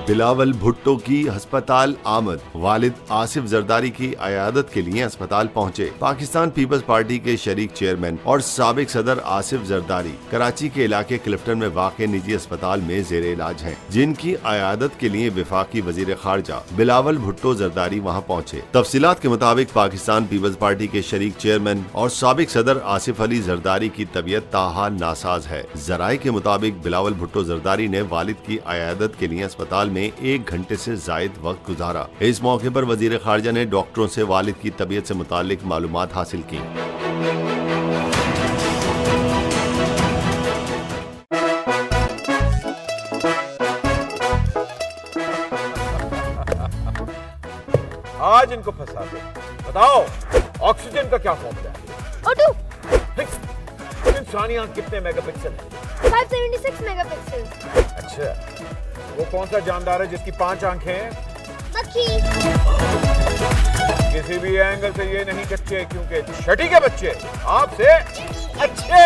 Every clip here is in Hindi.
बिलावल भुट्टो की अस्पताल आमद। वालिद आसिफ जरदारी की अयादत के लिए अस्पताल पहुंचे। पाकिस्तान पीपल्स पार्टी के शरीक चेयरमैन और साबिक सदर आसिफ जरदारी कराची के इलाके क्लिफ्टन में वाक़ निजी अस्पताल में जेर इलाज हैं, जिनकी अयादत के लिए वफाकी वजीर खारजा बिलावल भुट्टो जरदारी वहां पहुंचे। तफसीलात के मुताबिक पाकिस्तान पीपल्स पार्टी के शरीक चेयरमैन और साबिक सदर आसिफ अली जरदारी की तबीयत ताहाल नासाज है। जराये के मुताबिक बिलावल भुट्टो जरदारी ने वालिद की अयादत के लिए अस्पताल में 1 घंटे से जायद वक्त गुजारा। इस मौके पर वजीर खारजा ने डॉक्टरों से वालिद की तबीयत से मुतालिक मालूमात हासिल की। आज इनको फंसा दो। बताओ ऑक्सीजन का क्या फॉर्मूला है? O2 इंसानी आंख कितने मेगापिक्सल है? 576 मेगापिक्सल। अच्छा, वो कौन सा जानदार है जिसकी 5 आंखें हैं? मक्खी। किसी भी एंगल से ये नहीं कच्चे, क्योंकि छठी के बच्चे आपसे अच्छे।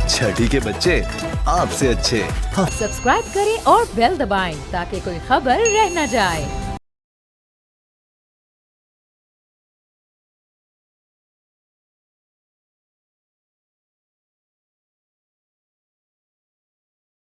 छठी के बच्चे आपसे अच्छे। सब्सक्राइब करें और बेल दबाएं ताकि कोई खबर रह न जाए।